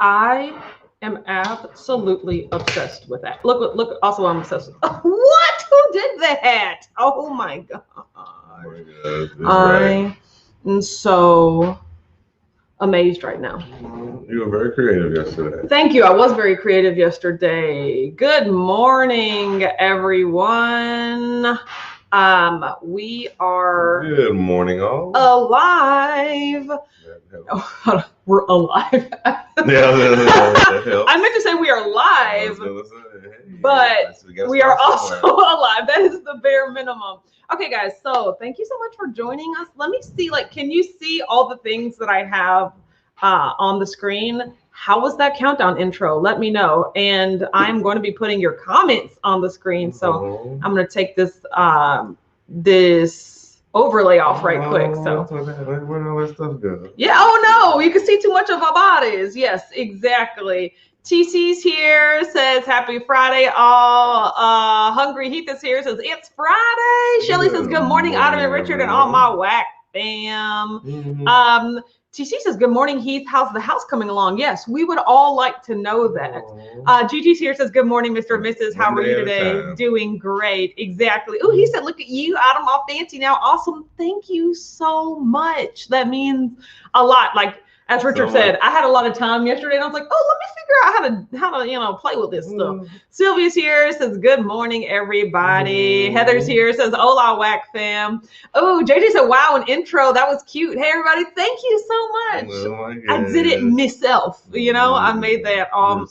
I am absolutely obsessed with that. Look. Also, I'm obsessed with. What? Who did that? Oh my god! I am so amazed right now. You were very creative yesterday. Thank you. I was very creative yesterday. Good morning, everyone. We are Good morning, all. Alive. Oh, we're alive. Yeah, I meant to say we are live, but we are also alive. That is the bare minimum. Okay, guys. So thank you so much for joining us. Let me see. Can you see all the things that I have on the screen? How was that countdown intro? Let me know. And I'm going to be putting your comments on the screen. So I'm going to take this this overlay off right quick. So where did all that stuff go? Yeah. Oh no, you can see too much of our bodies. Yes, exactly. TC's here, says happy Friday all. Hungry Heath is here, says it's Friday. Shelly says good morning, Adam and Richard and all my whack fam. TC says good morning, Heath. How's the house coming along? Yes, we would all like to know that. GG's here, says good morning, Mr. and Mrs. How are you today? Doing great. Exactly. Oh, he said look at you, Adam, all fancy now. Awesome. Thank you so much. That means a lot. As Richard said, I had a lot of time yesterday, and I was like, oh, let me figure out how to play with this stuff. Sylvia's here, says good morning, everybody. Heather's here, says hola, whack fam. Oh, JJ said, wow, an intro. That was cute. Hey, everybody, thank you so much. Oh, I did it myself. I made that all.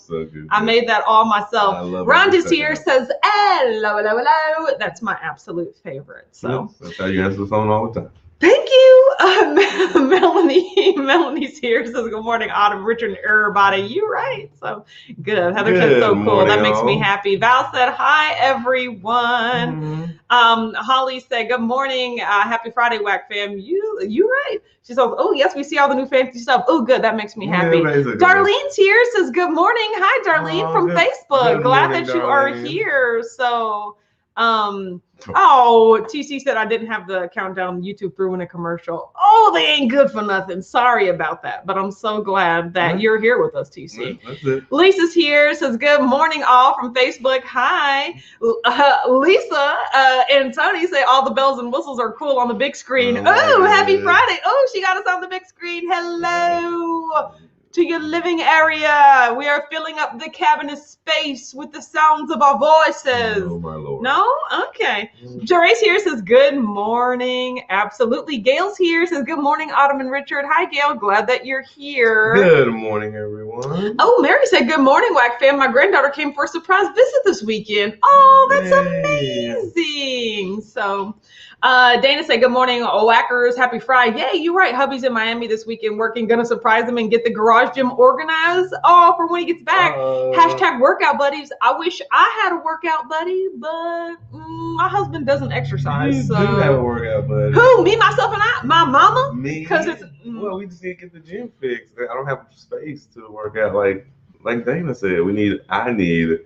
I made that all myself. Rhonda's here, says hello, hello, hello. That's my absolute favorite. So that's how you answer the phone all the time. Thank you. Melanie's here, says good morning, Autumn, Richard, and everybody. You right. So good. Heather said so cool. That makes me happy. Val said hi, everyone. Holly said good morning. Happy Friday, whack fam. You right. She says, oh yes, we see all the new fancy stuff. Oh good, that makes me happy. Darlene's here, says good morning. Hi, Darlene from Facebook. Glad that you are here. So TC said I didn't have the countdown. YouTube threw in a commercial. Oh, they ain't good for nothing. Sorry about that, but I'm so glad that you're here with us, TC. That's it. Lisa's here, says good morning all from Facebook. Hi. Lisa and Tony say all the bells and whistles are cool on the big screen. Happy Friday. Oh, she got us on the big screen. Hello to your living area. We are filling up the cabinet space with the sounds of our voices. Oh, my Lord. No? Okay. Jeray's here, says good morning. Absolutely. Gail's here, says good morning, Autumn and Richard. Hi, Gail. Glad that you're here. Good morning, everyone. Oh, Mary said good morning, whack fam. My granddaughter came for a surprise visit this weekend. Oh, that's amazing. So Dana said good morning, whackers. Happy Friday. Yay, you're right. Hubby's in Miami this weekend working. Gonna surprise him and get the garage gym organized for when he gets back. Hashtag workout buddies. I wish I had a workout buddy, but my husband doesn't exercise. You do have a workout buddy. Who? Me, myself, and I? My mama? Me? Because it's well, we just need to get the gym fixed. I don't have space to work out like Dana said. I need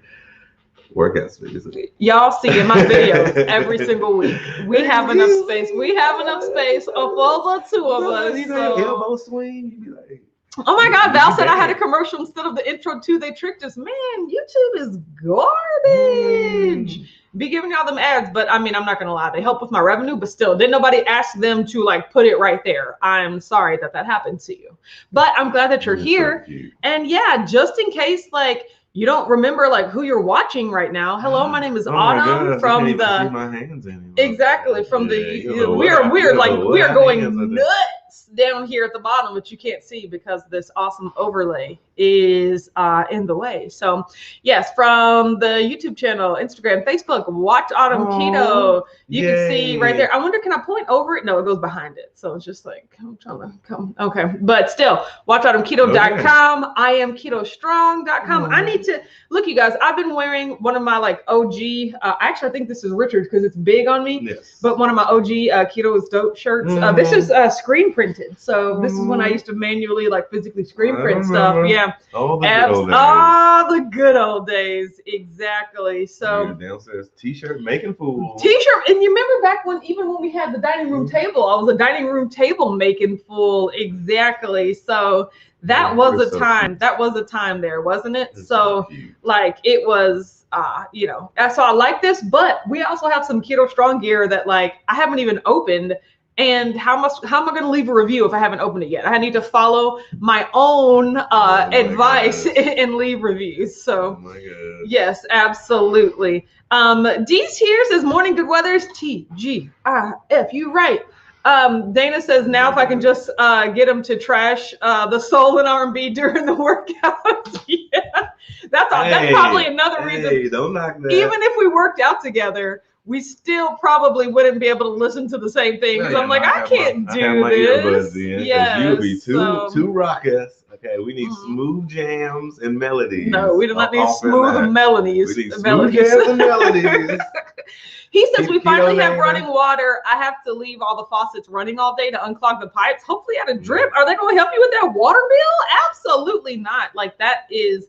workout space. Y'all see in my videos every single week. We have enough space. We have enough space for the two of us. Elbow swing. You be like, oh my God, Val said I had a commercial instead of the intro too. They tricked us. Man, YouTube is garbage. Be giving y'all them ads, but I mean, I'm not gonna lie, they help with my revenue, but still, didn't nobody ask them to put it right there. I'm sorry that happened to you, but I'm glad that you're here. So and yeah, just in case you don't remember who you're watching right now. Hello, my name is Autumn from the. I can't even see my hands anymore. Exactly from the. We are going nuts down here at the bottom, which you can't see because this awesome overlay is in the way. So yes, from the YouTube channel, Instagram, Facebook, watch Autumn Keto. You can see right there. I wonder, can I point over it? No, it goes behind it. So it's just I'm trying to come. Okay, but still, watch autumnketo.com. I am ketostrong.com. I need to look, you guys. I've been wearing one of my OG. Actually, I think this is Richard's because it's big on me. Yes. But one of my OG Keto is Dope shirts. This is screen printed. printed. So this is when I used to manually like physically screen print stuff. remember. Yeah. Oh, the good old days. Ah, the good old days. Exactly. So Yeah, downstairs t-shirt making fool. T-shirt, and you remember back when even when we had the dining room table, I was a dining room table making fool. Exactly. So that was a time. That was a time there, wasn't it? So like it was you know, so I like this, but we also have some Keto Strong gear that like I haven't even opened. And how am I going to leave a review if I haven't opened it yet? I need to follow my own advice and leave reviews. So yes, absolutely. Dee's here says morning good weather's TGIF. You right. Dana says now if I can just get him to trash the soul and R&B during the workout. Yeah, that's probably another reason. Don't knock that. Even if we worked out together, we still probably wouldn't be able to listen to the same things. I'm like, I can't do this. Yeah, you'll be too raucous. Okay, we need smooth jams and melodies. No, we do not need smooth melodies. We need smooth jams and melodies. He says we finally have running water. I have to leave all the faucets running all day to unclog the pipes. Hopefully at a drip. Are they going to help you with that water bill? Absolutely not. Like that is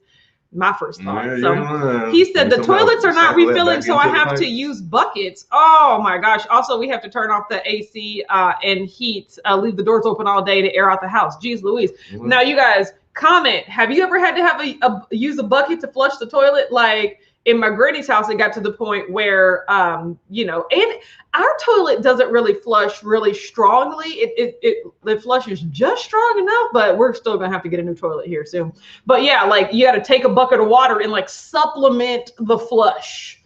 my first thought. Yeah, so he said the toilets are not refilling, so I have to use buckets. Oh my gosh. Also, we have to turn off the AC and heat, leave the doors open all day to air out the house. Jeez Louise. Now you guys comment, have you ever had to have use a bucket to flush the toilet? Like in my granny's house, it got to the point where, you know, and our toilet doesn't really flush really strongly. It flushes just strong enough, but we're still gonna have to get a new toilet here soon. But yeah, like you got to take a bucket of water and like supplement the flush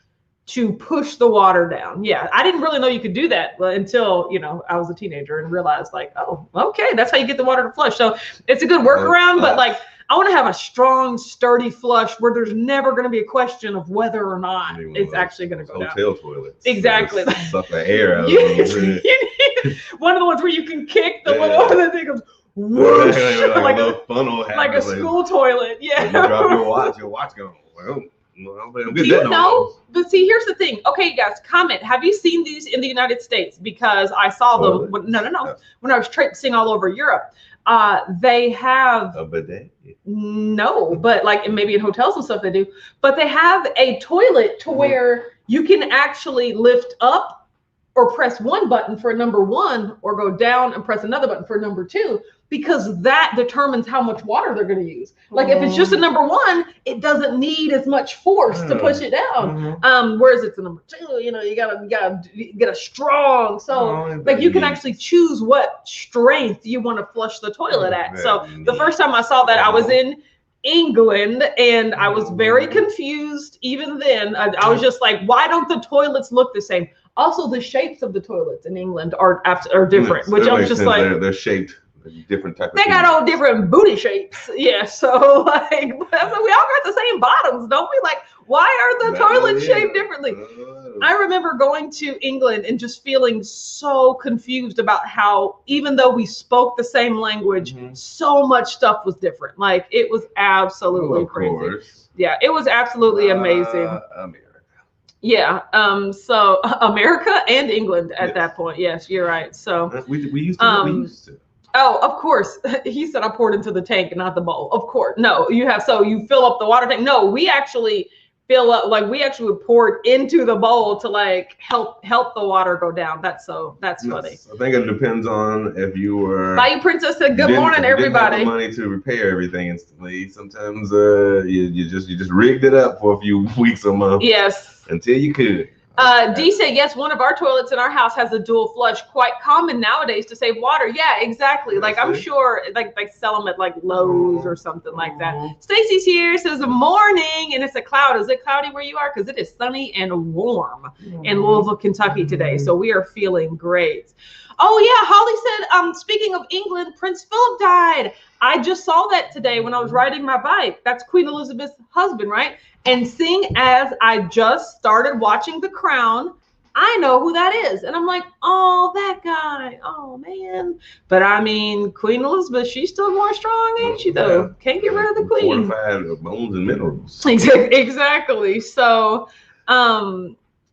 to push the water down. Yeah, I didn't really know you could do that until, you know, I was a teenager and realized like, oh, okay, that's how you get the water to flush. So it's a good workaround, but like, I want to have a strong, sturdy flush where there's never going to be a question of whether or not it's actually going to go down. Hotel toilets. Exactly. Suck the air out of them. One of the ones where you can kick the little thing goes whoosh, like a little funnel, like a school toilet. Yeah. You drop your watch going. Well, do you know? But see, here's the thing. Okay, you guys, comment. Have you seen these in the United States? Because I saw them. No. When I was traipsing all over Europe. They have a bidet. No, but like maybe in hotels and stuff they do. But they have a toilet to where you can actually lift up or press one button for number one, or go down and press another button for number two, because that determines how much water they're going to use. Like if it's just a number one, it doesn't need as much force to push it down. Whereas it's a number two, you know, you gotta get a strong. So like you can actually choose what strength you want to flush the toilet at. So the first time I saw that, I was in England and I was very confused. Even then, I was just like, why don't the toilets look the same? Also, the shapes of the toilets in England are different, which I'm just like, they're shaped different type of. They got all different booty shapes. Yeah, so like, we all got the same bottoms, don't we? Like, why are the toilets shaped differently? I remember going to England and just feeling so confused about how, even though we spoke the same language, so much stuff was different. Like, it was absolutely crazy. Yeah, it was absolutely amazing. Yeah. So America and England at that point. Yes, you're right. So we used to. Oh, of course. He said I poured into the tank, not the bowl. Of course. No, so you fill up the water tank. No, we actually fill up, like we actually would pour it into the bowl to like help the water go down. That's funny. I think it depends on if you were. Bayou Princess said, "Good morning, everybody." Didn't have the money to repair everything instantly. Sometimes you just rigged it up for a few weeks or months. Yes. Until you could. D said, yes, one of our toilets in our house has a dual flush. Quite common nowadays to save water. Yeah, exactly. Like I'm sure like they sell them at like Lowe's or something like that. Stacy's here, says morning, and it's a cloud. Is it cloudy where you are? Because it is sunny and warm in Louisville, Kentucky today. So we are feeling great. Oh yeah, Holly said, speaking of England, Prince Philip died. I just saw that today when I was riding my bike. That's Queen Elizabeth's husband, right? And seeing as I just started watching The Crown, I know who that is. And I'm like, oh, that guy. Oh, man. But I mean, Queen Elizabeth, she's still going strong, ain't she, though? Can't get rid of the queen. Fortified bones and minerals. Exactly. So,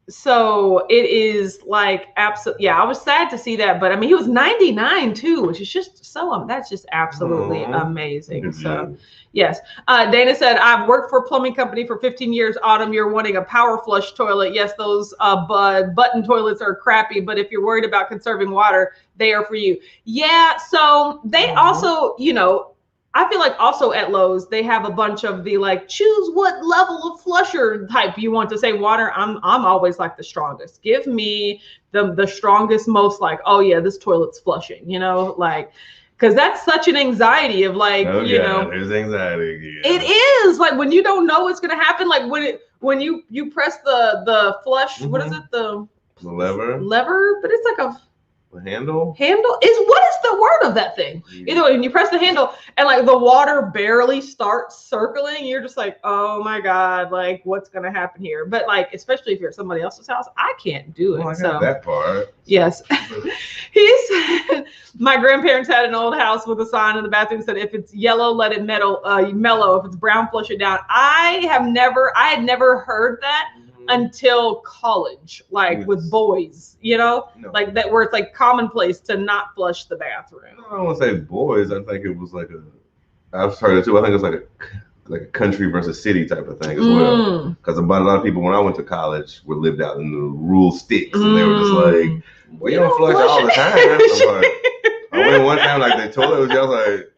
So it is like absolutely, yeah, I was sad to see that, but I mean, he was 99 too, which is just so, that's just absolutely amazing. So yes. Dana said, I've worked for a plumbing company for 15 years. Autumn, you're wanting a power flush toilet. Yes, those button toilets are crappy, but if you're worried about conserving water, they are for you. Yeah. So they also, you know, I feel like also at Lowe's, they have a bunch of the like, choose what level of flusher type you want to say water. I'm always like the strongest. Give me the strongest, most like, oh yeah, this toilet's flushing, you know, like, because that's such an anxiety of like, you know, there's anxiety again. It is like when you don't know what's gonna happen, like when you press the flush, what is it, the lever, but it's like a handle is what is the word of that thing? Either way, when you press the handle and like the water barely starts circling, you're just like, oh my god, like what's gonna happen here? But like, especially if you're at somebody else's house, I can't do it. I got that part. Yes. He said my grandparents had an old house with a sign in the bathroom that said, if it's yellow, let it mellow. If it's brown, flush it down. I had never heard that until college, like with boys, you know, like that, where it's like commonplace to not flush the bathroom. I don't want to say boys. I think it was like I've heard it too. I think it's like a country versus city type of thing as well. Because a lot of people when I went to college were lived out in the rural sticks, and they were just like, well, you don't flush all the time. I went one time, like the toilet was just like,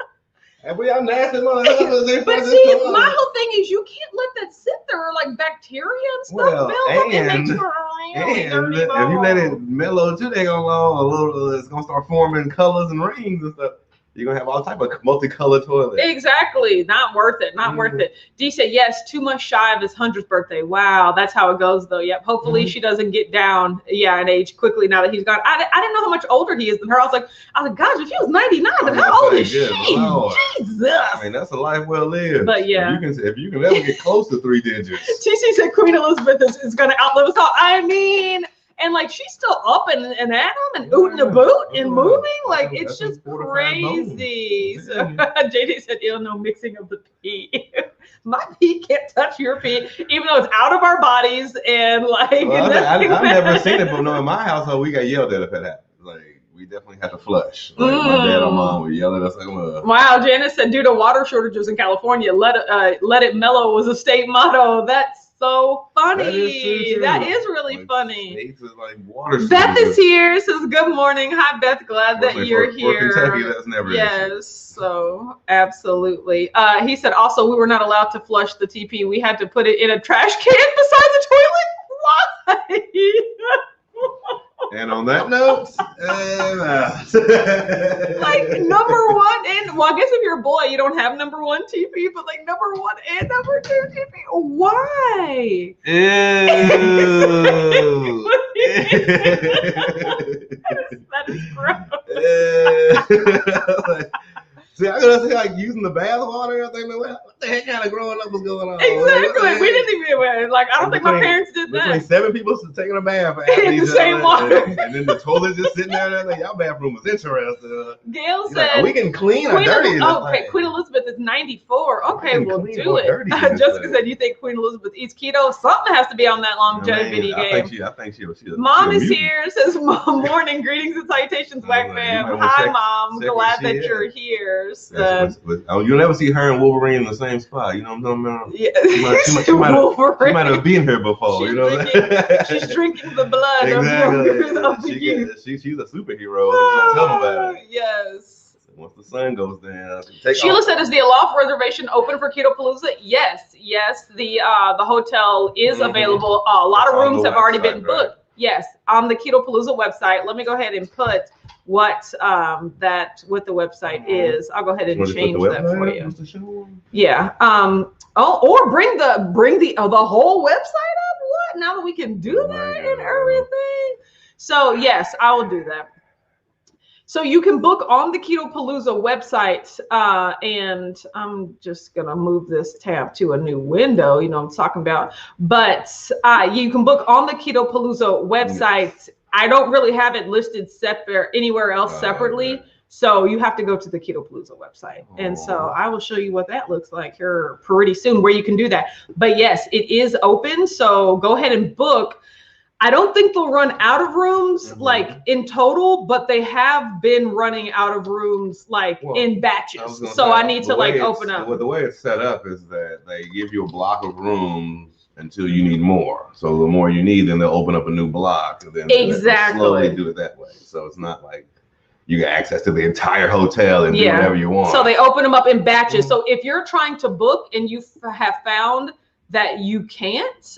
hey, but y'all nasty motherfuckers. But see, my whole thing is you can't let that sit there, like bacteria and stuff build up, and if you let it mellow too, they gonna it's gonna start forming colors and rings and stuff. You're gonna have all type of multicolored toilets. Exactly. Not worth it. Not worth it. D said yes, 2 months shy of his 100th birthday. Wow, that's how it goes though. Yep. Hopefully she doesn't get down in age quickly now that he's gone. I didn't know how much older he is than her. I was like, gosh, if he was 99, then how old is she? Jesus. I mean, that's a life well lived. But yeah. If you can ever get close to 3 digits. TC said Queen Elizabeth is gonna outlive us all. I mean, and like she's still up and at them and ooting a boot and moving, like it's just crazy. So JD said, "Ew, no mixing of the pee. My pee can't touch your pee, even though it's out of our bodies and like." Well, I've never seen it, but no, in my household we got yelled at if it happened. Like we definitely had to flush. Like my dad or mom would yell at us like, wow, Janice said due to water shortages in California, let it mellow was a state motto. That's so funny. That is really funny. Beth is here. Says good morning. Hi Beth, glad that you're here. For Kentucky, that's never yes, so absolutely. He said also we were not allowed to flush the TP. We had to put it in a trash can beside the toilet. Why? And on that note, like number 1 and well, I guess if you're a boy, you don't have number 1 TP, but like number 1 and number 2 TP. Why? That is gross. See, I gotta say, like using the bath water and everything. What the heck kind of growing up was going on? Exactly. We didn't even like. I don't think my parents did that. Between 7 people taking a bath in the same water, and then the toilet just sitting there. And y'all bathroom was interesting. Gail said, like, "We can clean or dirty." Okay, Queen Elizabeth is 94. Okay, we'll do it. Jessica said, "You think Queen Elizabeth eats keto? Something has to be on that longevity game." I think she. Mom is here. Says, "Morning greetings and salutations, Whack fam. Hi, Mom. Glad that you're here." You'll never see her and Wolverine in the same spot. You know what I'm talking about? Yeah. She might have been here before. She's drinking the blood of the youth. She's a superhero. Don't tell them about it. Yes. Once the sun goes down. Sheila said, "Is the Aloft reservation open for Keto Palooza?" Yes. The hotel is available. A lot of rooms have already been booked. Yes, on the Keto Palooza website. Let me go ahead and put what the website is. I'll go ahead and change that for you. Yeah. Or bring the whole website up. What? Now that we can do that and everything. So yes, I will do that. So you can book on the Keto Palooza website, and I'm just gonna move this tab to a new window. You know what I'm talking about. But you can book on the Keto Palooza website. I don't really have it listed anywhere else separately. So you have to go to the Keto Palooza website. And so I will show you what that looks like here pretty soon, where you can do that. But yes, it is open. So go ahead and book. I don't think they'll run out of rooms like in total, but they have been running out of rooms like in batches. So I need to like open up. The way it's set up is that they give you a block of rooms until you need more. So the more you need, then they'll open up a new block. And then exactly. They'll slowly do it that way. So it's not like you get access to the entire hotel and do whatever you want. So they open them up in batches. So if you're trying to book and you have found that you can't,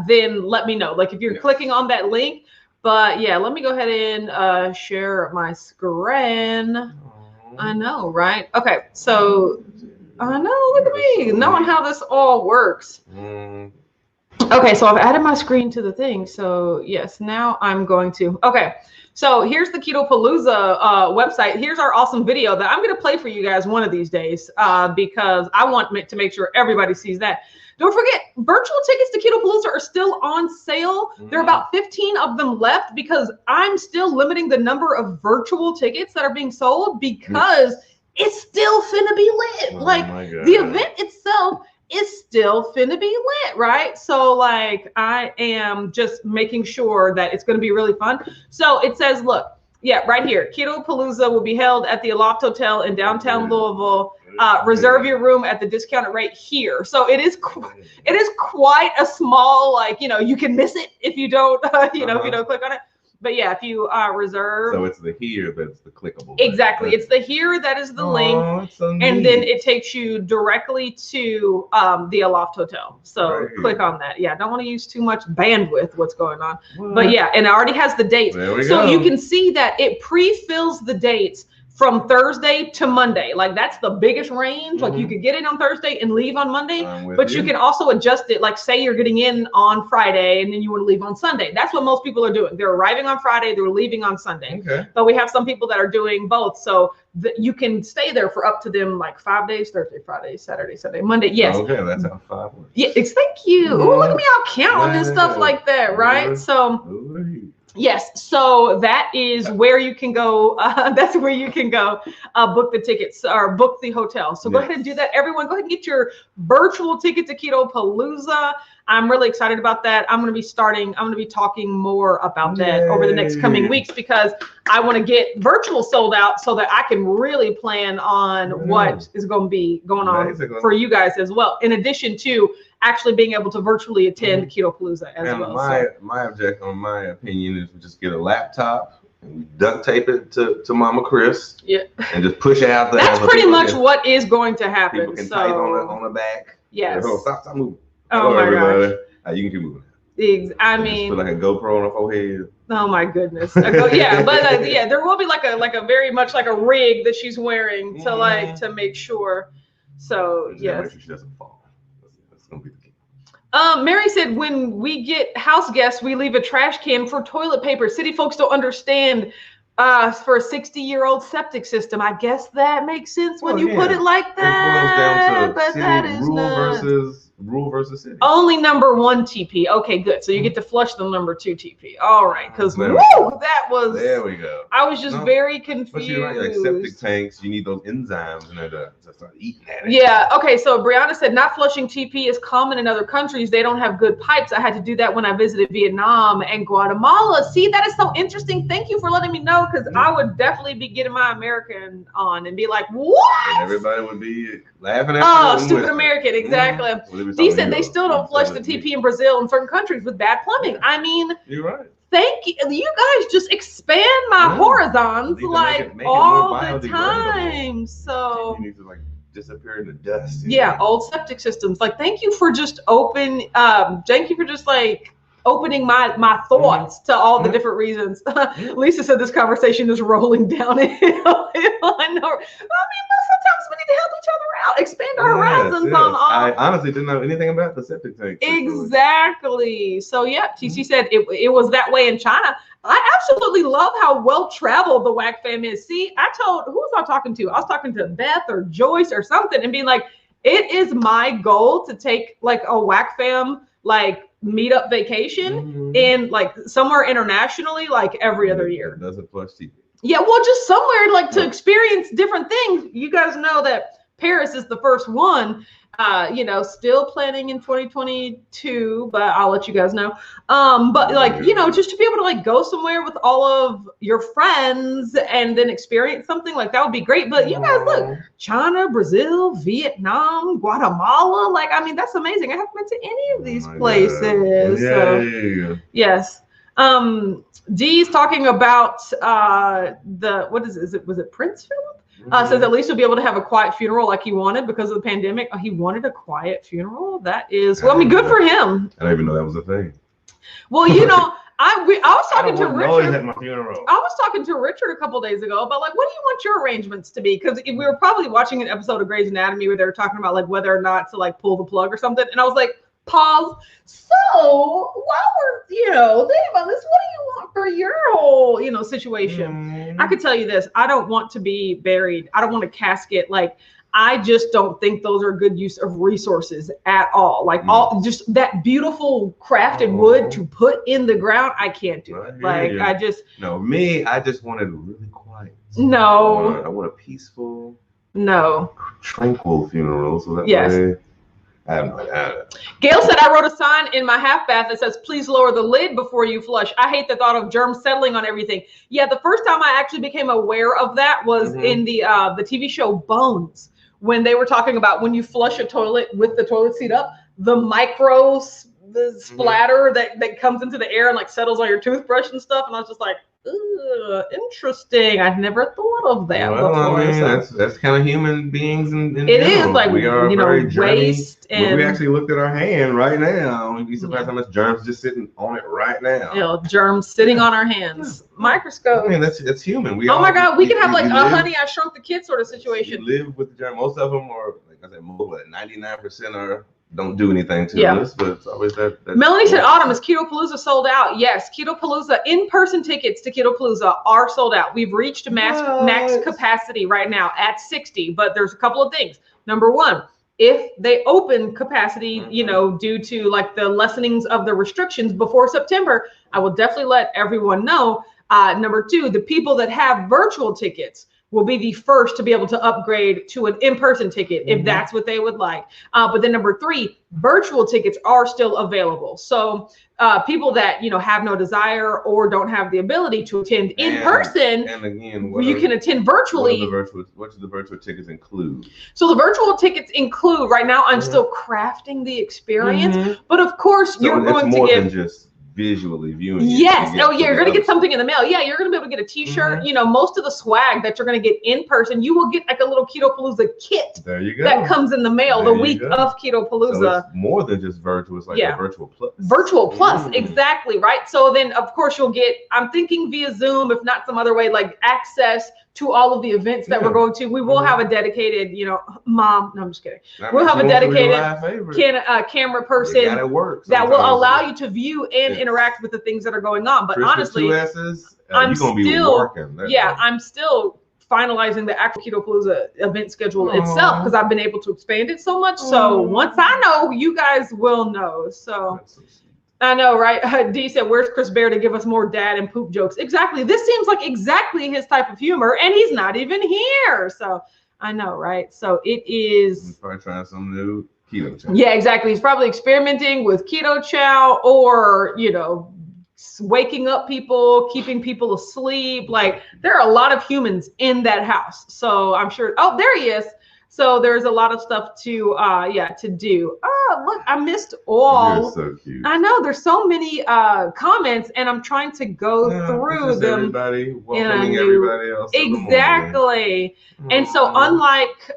then let me know. Like if you're clicking on that link. But yeah, let me go ahead and share my screen. I know, right? Okay, so I know, look at me, knowing how this all works. Okay, so I've added my screen to the thing. So yes, now I'm going to, okay. So here's the Keto Palooza website. Here's our awesome video that I'm going to play for you guys one of these days because I want to make sure everybody sees that. Don't forget, virtual tickets to Keto Palooza are still on sale. There are about 15 of them left because I'm still limiting the number of virtual tickets that are being sold because it's still finna be lit. Like the event itself is still finna be lit, right? So like I am just making sure that it's gonna be really fun. So it says, look, yeah, right here, Keto Palooza will be held at the Aloft Hotel in downtown Louisville. Reserve your room at the discounted rate here. So it is quite a small, like, you know, you can miss it if you don't, if you don't click on it. But yeah, if you reserve. So it's the here that's the clickable. Exactly. It's the here that is the link. So and then it takes you directly to the Aloft Hotel. So click on that. Yeah, don't want to use too much bandwidth, what's going on. But yeah, and it already has the dates. So you can see that it pre-fills the dates from Thursday to Monday. Like that's the biggest range. Like you could get in on Thursday and leave on Monday, but you can also adjust it. Like say you're getting in on Friday and then you want to leave on Sunday. That's what most people are doing. They're arriving on Friday, they're leaving on Sunday. But we have some people that are doing both. So you can stay there for up to them like 5 days, Thursday, Friday, Saturday, Sunday, Monday. Yes. Okay, that's how 5 works. Yeah, thank you. Ooh, look at me out counting and stuff like that, right? So yes, so that is where you can go. That's where you can go book the tickets or book the hotel. So go ahead and do that. Everyone, go ahead and get your virtual ticket to Keto Palooza. I'm really excited about that. I'm going to be talking more about that over the next coming weeks because I want to get virtual sold out so that I can really plan on what is going to be going on for you guys as well. In addition to actually being able to virtually attend Keto Palooza as well. My opinion is we just get a laptop and we duct tape it to Mama Chris. Yeah. And just push it out there. That's pretty much what is going to happen. People can type on the back. Yes. Stop moving. Oh my gosh. You can keep moving. I mean, put like a GoPro on her forehead. Oh my goodness. Yeah, but yeah, there will be like a very much like a rig that she's wearing to make sure. So yes. Make sure she doesn't fall. That's gonna be the key. Mary said, when we get house guests, we leave a trash can for toilet paper. City folks don't understand. For a 60-year-old septic system, I guess that makes sense when you put it like that. It boils down to rural versus city. Only number 1 TP. Okay, good. So you get to flush the number 2 TP. All right, because that was. There we go. I was just very confused. But you're right, like septic tanks, you need those enzymes in there to start eating at it. Yeah. Okay. So Brianna said, not flushing TP is common in other countries. They don't have good pipes. I had to do that when I visited Vietnam and Guatemala. See, that is so interesting. Thank you for letting me know, because I would definitely be getting my American on and be like, what? And everybody would be laughing at you. Stupid American. Exactly. He said they still don't flush the TP in Brazil and certain countries with bad plumbing. I mean, you're right. Thank you. You guys just expand my horizons like all the time. So you need to like disappear in the dust. Yeah, old septic systems. Like, thank you for just opening my thoughts to all the different reasons. Lisa said this conversation is rolling downhill. I know. I mean, sometimes we need to help each other out, expand our horizons on all. I honestly didn't know anything about the septic tank. Exactly. So yeah, TC said it was that way in China. I absolutely love how well traveled the WAC fam is. See, who was I talking to? I was talking to Beth or Joyce or something, and being like, it is my goal to take like a WAC fam like meetup vacation in like somewhere internationally, like every other year. Doesn't flush TV. Yeah, well, just somewhere like to experience different things. You guys know that Paris is the first one, Still planning in 2022, but I'll let you guys know. But like, just to be able to like go somewhere with all of your friends and then experience something like that would be great. But you guys, look, China, Brazil, Vietnam, Guatemala, like, I mean, that's amazing. I haven't been to any of these places. So yes. Dee's talking about was it Prince Philip? Says at least he'll be able to have a quiet funeral like he wanted because of the pandemic. He wanted a quiet funeral. That is, well, I mean, good for him. I didn't even know that was a thing. Well, I was talking to Richard. At my funeral. I was talking to Richard a couple days ago about like, what do you want your arrangements to be? Because we were probably watching an episode of Grey's Anatomy where they were talking about like whether or not to like pull the plug or something, and I was like, pause. So while we're thinking about this, what do you want for your whole situation? I could tell you this: I don't want to be buried. I don't want a casket. Like, I just don't think those are good use of resources at all. Like all just that beautiful crafted wood to put in the ground, I can't do it. Like I just wanted really quiet. No, I want a peaceful, tranquil funeral. So that way. I have no idea. Gail said, I wrote a sign in my half bath that says, please lower the lid before you flush. I hate the thought of germs settling on everything. Yeah, the first time I actually became aware of that was in the TV show Bones, when they were talking about when you flush a toilet with the toilet seat up, the splatter that comes into the air and like settles on your toothbrush and stuff. And I was just like, interesting. I've never thought of that before. I mean, that's kind of human beings in it general. Is like we are waste and we actually looked at our hand right now. We'd be surprised how much germs just sitting on it right now. Germs sitting on our hands. Microscope. I mean, that's human. We my God, we can have like a Honey, I Shrunk the Kid sort of situation. We live with the germ. Most of them are, like I said, 99% don't do anything to us, but it's always that. Melanie said, Autumn, is Keto-Palooza sold out? Yes, Keto-Palooza, in-person tickets to Keto-Palooza are sold out. We've reached max capacity right now at 60, but there's a couple of things. Number one, if they open capacity, due to like the lessenings of the restrictions before September, I will definitely let everyone know. Number two, the people that have virtual tickets will be the first to be able to upgrade to an in-person ticket if that's what they would like. But then number three, virtual tickets are still available. So people that, have no desire or don't have the ability to attend in person, and again, you can attend virtually. What do the virtual tickets include? So the virtual tickets include, right now, I'm still crafting the experience, but of course you're going to get than just visually viewing. Yes. You're going to get something in the mail. Yeah, you're going to be able to get a T-shirt. Most of the swag that you're going to get in person, you will get like a little Keto-Palooza kit. There you go. That comes in the mail the week of Keto-Palooza. So it's more than just virtual. It's like a virtual plus. Virtual plus, exactly, right? So then, of course, you'll get, I'm thinking via Zoom, if not some other way, like access to all of the events that we're going to. We will have a dedicated, mom. No, I'm just kidding. We'll have a dedicated camera person that will allow you to view and interact with the things that are going on. But honestly, I'm still finalizing the actual Keto-Palooza event schedule itself because I've been able to expand it so much. So once I know, you guys will know. So I know, right? Dee said, where's Chris Bear to give us more dad and poop jokes? Exactly. This seems like exactly his type of humor, and he's not even here. So I know, right? So it is. He's probably trying some new keto chow. Yeah, exactly. He's probably experimenting with keto chow or, waking up people, keeping people asleep. Like, there are a lot of humans in that house. So I'm sure. Oh, there he is. So there's a lot of stuff to do. Oh, look, I missed all. You're so cute. I know there's so many comments, and I'm trying to go through them. Everybody welcoming everybody else. Exactly. And so unlike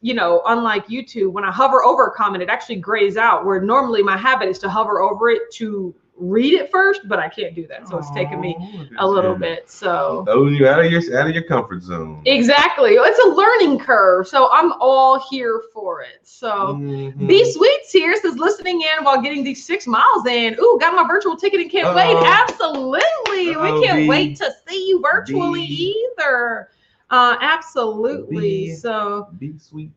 YouTube, when I hover over a comment, it actually grays out. Where normally my habit is to hover over it to read it first, but I can't do that, so it's taken me a little bit. So you out of your comfort zone. Exactly, it's a learning curve, so I'm all here for it. So B Sweets here says, listening in while getting these 6 miles in. Ooh, got my virtual ticket and can't wait. Absolutely, we can't wait to see you virtually either. Absolutely. So B Sweet.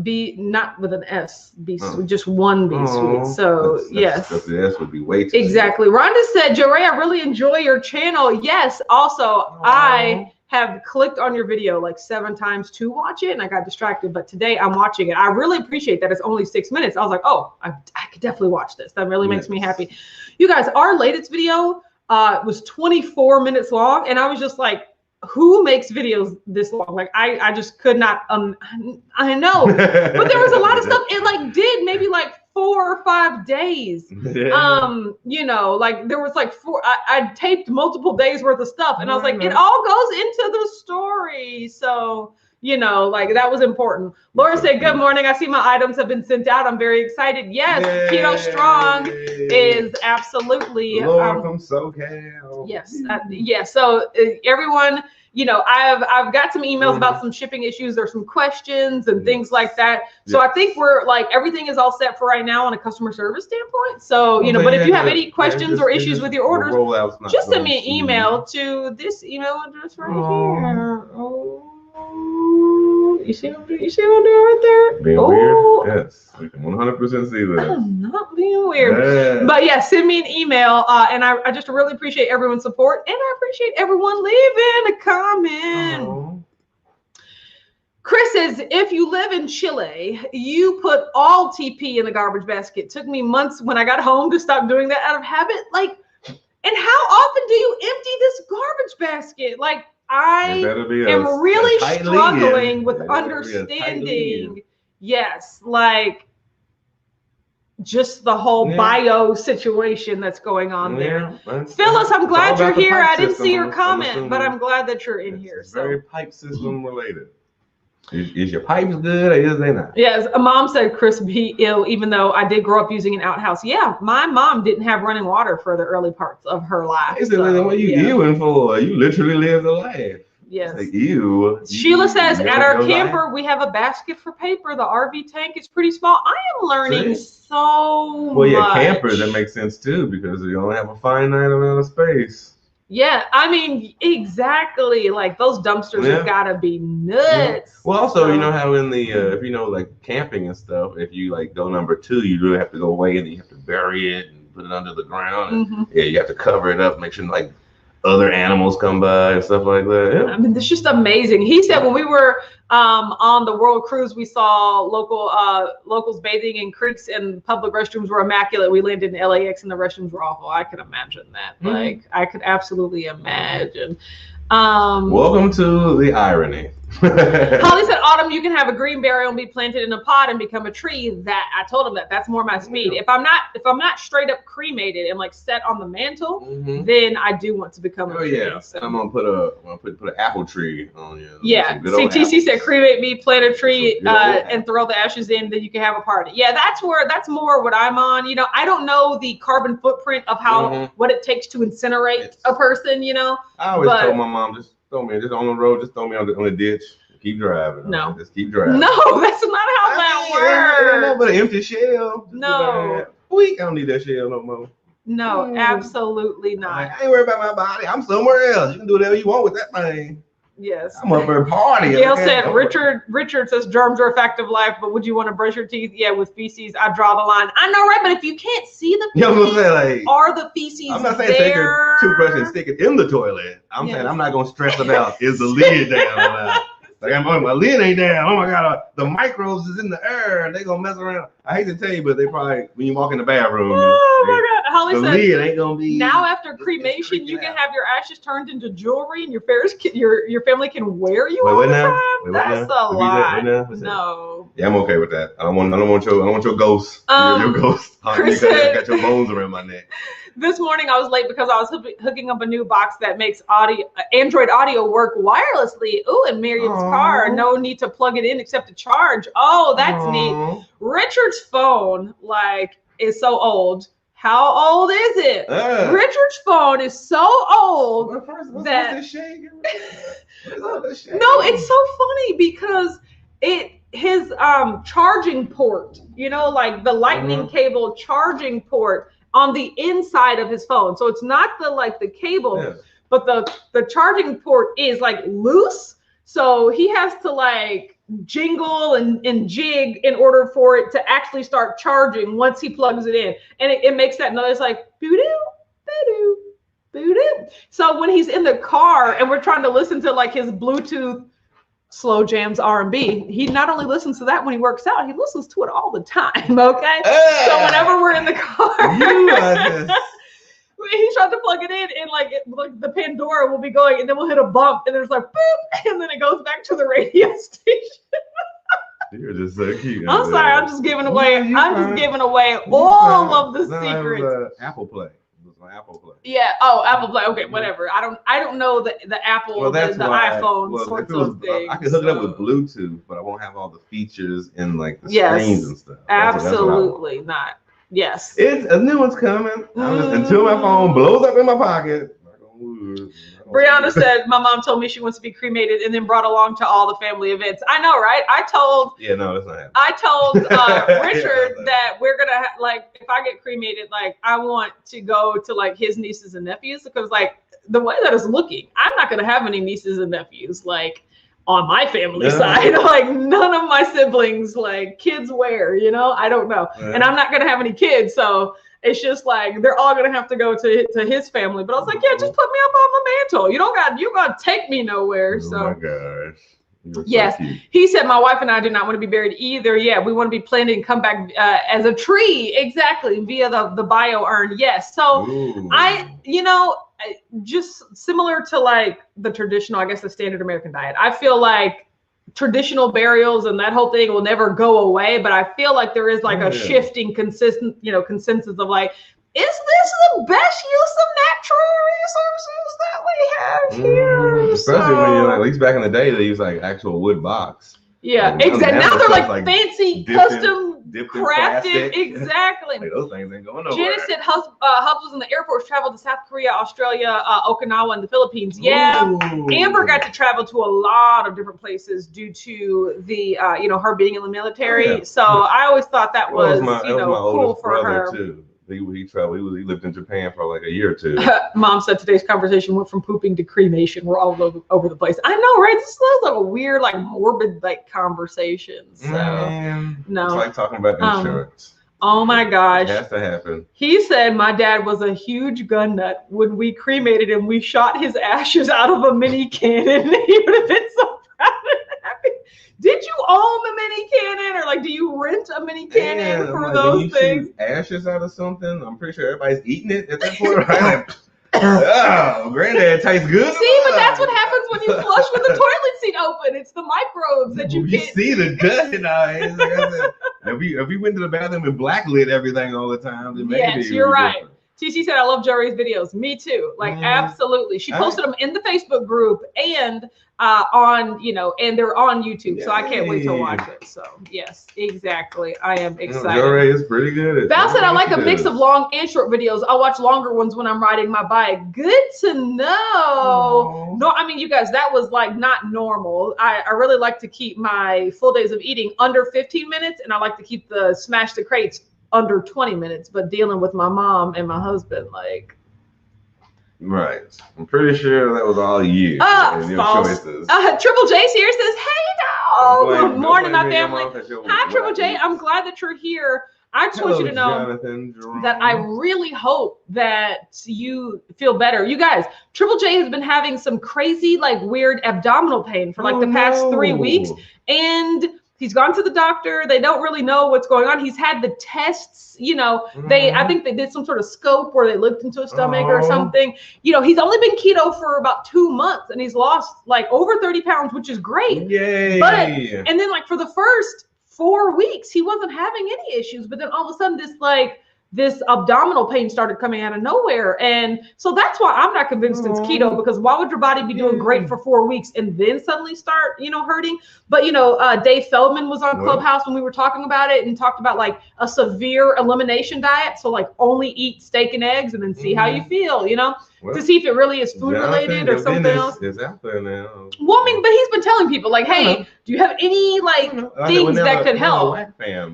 B, not with an S, B sweet, just one B sweet. So yes, the S would be way too exactly. Rhonda said, Joray, I really enjoy your channel. Yes. Also, I have clicked on your video like 7 times to watch it, and I got distracted. But today I'm watching it. I really appreciate that it's only 6 minutes. I was like, oh, I could definitely watch this. That really makes me happy. You guys, our latest video was 24 minutes long, and I was just like, who makes videos this long? Like I just could not. I know, but there was a lot of stuff. It like did maybe like 4 or 5 days. You know, like there was like 4. I taped multiple days worth of stuff, and I was like, it all goes into the story. So you know, like that was important. Laura said, good morning. I see my items have been sent out. I'm very excited. Yes, Keto Strong is absolutely. Laura from SoCal. Yes. Yeah. So everyone, you know, I've got some emails about some shipping issues. There's some questions and things like that. So I think we're like, everything is all set for right now on a customer service standpoint. So, you know, but if you have any questions or issues with your orders, just send me an email to this email address right here. You see what I'm doing right there? Being weird? Yes, we can 100% see that. I'm not being weird. But yeah, send me an email. And I just really appreciate everyone's support. And I appreciate everyone leaving a comment. Chris says, if you live in Chile, you put all TP in the garbage basket. It took me months when I got home to stop doing that out of habit. Like, and how often do you empty this garbage basket? Like, I am really struggling with understanding, yes, like just the whole bio situation that's going on there. Phyllis, I'm glad you're here. I didn't see your comment, but I'm glad that you're in here. So. Very pipe system related. Is your pipes good or is they not? Yes, a mom said Chris be ill, even though I did grow up using an outhouse. Yeah, my mom didn't have running water for the early parts of her life. So, what are you ewing for? You literally lived a life. Yes. Like, ew. Sheila says, at our camper, we have a basket for paper. The RV tank is pretty small. I am learning so much. Well, yeah, campers, that makes sense too, because you only have a finite amount of space. Yeah, I mean, exactly. Like those dumpsters have got to be nuts. Well, also, you know how in the, if you know, like camping and stuff, if you like go number 2, you really have to go away and you have to bury it and put it under the ground. And, yeah, you have to cover it up, make sure like other animals come by and stuff like that. Yeah. I mean, it's just amazing. He said when we were on the World Cruise, we saw locals bathing in creeks and public restrooms were immaculate. We landed in LAX and the restrooms were awful. I could imagine that. Like, I could absolutely imagine. Welcome to the irony. Holly said, Autumn, you can have a green burial and be planted in a pot and become a tree. That I told him that's more my speed. If I'm not straight up cremated and like set on the mantle, then I do want to become a tree. Yeah, so. I'm gonna put an apple tree on you. Yeah. CTC said, cremate me, plant a tree, and throw the ashes in, then you can have a party. Yeah, that's more what I'm on. You know, I don't know the carbon footprint of how what it takes to incinerate a person. You know, I always told my mom, just throw me just on the road, just throw me on the ditch. Keep driving. No. Just keep driving. No, that's not how that works. No, but an empty shell. No. We don't need that shell no more. No, absolutely not. I ain't worried about my body. I'm somewhere else. You can do whatever you want with that thing. Yes. I'm up there partying. Gail said, Richard says germs are a fact of life, but would you want to brush your teeth? Yeah, with feces, I draw the line. I know, right? But if you can't see the feces, are the feces I'm not saying take a toothbrush and stick it in the toilet. I'm saying I'm not going to stress about is the lid down or not. Like, my lid ain't down. Oh my God, the microbes is in the air. They gonna mess around. I hate to tell you, but they probably, when you walk in the bathroom, oh my God, Holly said, lid ain't gonna be. Now after cremation, you can have your ashes turned into jewelry, and your family can wear you all the time. That's a lot. No. Yeah, I'm okay with that. I don't want your ghost. Your ghost. Chris said, I got your bones around my neck. This morning I was late because I was hooking up a new box that makes Android audio work wirelessly. Ooh, in Miriam's car. No need to plug it in except to charge. Oh, that's neat. Richard's phone, like, is so old. How old is it? Richard's phone is so old that no, it's so funny because his charging port, you know, like the lightning cable charging port on the inside of his phone. So it's not the cable, but the charging port is like loose. So he has to like jingle and jig in order for it to actually start charging once he plugs it in. And it makes that noise like boo-doo, boo-doo, So when he's in the car and we're trying to listen to like his Bluetooth slow jams R&B, he not only listens to that when he works out, he listens to it all the time. Okay. So whenever we're in the car, he's trying to plug it in and like the Pandora will be going and then we'll hit a bump and there's like boop and then it goes back to the radio station. You're just so cute. I'm sorry, I'm just giving away all of the secrets. It was Apple Play. It was my Apple Play. Yeah. Oh, Apple Play. Okay, whatever. I don't know the Apple, the iPhone sorts of things. I can hook it up with Bluetooth, but I won't have all the features and like the screens and stuff. Absolutely not. Yes. It's a new one's coming. Until my phone blows up in my pocket. Brianna said, my mom told me she wants to be cremated and then brought along to all the family events. I know, right? Yeah, no, that's not happening. I told Richard that we're going to, like, if I get cremated, like, I want to go to, like, his nieces and nephews because, like, the way that it's looking, I'm not going to have any nieces and nephews, like, on my family side. Like, none of my siblings, like, kids where, you know? I don't know. Yeah. And I'm not going to have any kids, so it's just like they're all gonna have to go to his family. But I was like, yeah, just put me up on the mantle. You gotta take me nowhere. So oh my gosh. Yes. So he said my wife and I do not want to be buried either. Yeah, we want to be planted and come back as a tree, exactly, via the bio urn. Yes. So just similar to like the traditional, I guess the standard American diet. I feel like traditional burials and that whole thing will never go away, but I feel like there is like a shifting consensus of like, is this the best use of natural resources that we have here? Especially when you're like, at least back in the day, they used like actual wood box. Yeah, exactly. Now they're like fancy, custom crafted. Exactly. Like, those things ain't going nowhere. Janice said Hubs was in the Air Force, traveled to South Korea, Australia, Okinawa, and the Philippines. Yeah. Ooh. Amber got to travel to a lot of different places due to the, her being in the military. Oh, yeah. So I always thought that was cool for her. Too. He traveled. He lived in Japan for like a year or two. Mom said today's conversation went from pooping to cremation. We're all over the place. I know, right? This is like a weird, like morbid, like conversation. So no, it's like talking about insurance. Oh my gosh, it has to happen. He said my dad was a huge gun nut. When we cremated him, we shot his ashes out of a mini cannon. He would have been so proud and happy. Did you own the mini cannon, or like, do you rent a mini cannon for those things? Ashes out of something. I'm pretty sure everybody's eating it at that point, right? Oh, granddad tastes good. See, but that's what happens when you flush with the toilet seat open. It's the microbes that you get. See the gut in our hands. Like I said, if we went to the bathroom and blacklit everything all the time, then maybe. Yes, you're right. Different. TC said, I love Joe Ray's videos. Me too. Like, absolutely. She posted them in the Facebook group and and they're on YouTube. Yay. So I can't wait to watch it. So yes, exactly. I am excited. Joe Ray is pretty good. Val said, I like a mix of long and short videos. I'll watch longer ones when I'm riding my bike. Good to know. Aww. No, I mean, you guys, that was like not normal. I really like to keep my full days of eating under 15 minutes. And I like to keep the smash the crates under 20 minutes, but dealing with my mom and my husband, like. Right. I'm pretty sure that was all you. And your choices. Triple J's here says, hey, dog. Good morning, my family. Hi, Triple J. I'm glad that you're here. I just want you to know that I really hope that you feel better. You guys, Triple J has been having some crazy, like, weird abdominal pain for like the past 3 weeks. And he's gone to the doctor. They don't really know what's going on. He's had the tests, I think they did some sort of scope where they looked into his stomach or something. He's only been keto for about 2 months and he's lost like over 30 pounds, which is great. Yay. And then like for the first 4 weeks, he wasn't having any issues. But then all of a sudden this abdominal pain started coming out of nowhere. And so that's why I'm not convinced it's keto, because why would your body be doing great for 4 weeks and then suddenly start, hurting? But, Dave Feldman was on Clubhouse when we were talking about it and talked about like a severe elimination diet. So like only eat steak and eggs and then see how you feel, to see if it really is food related or something else. It's out there now. Well, I mean, but he's been telling people like, hey, do you have any like things that could help?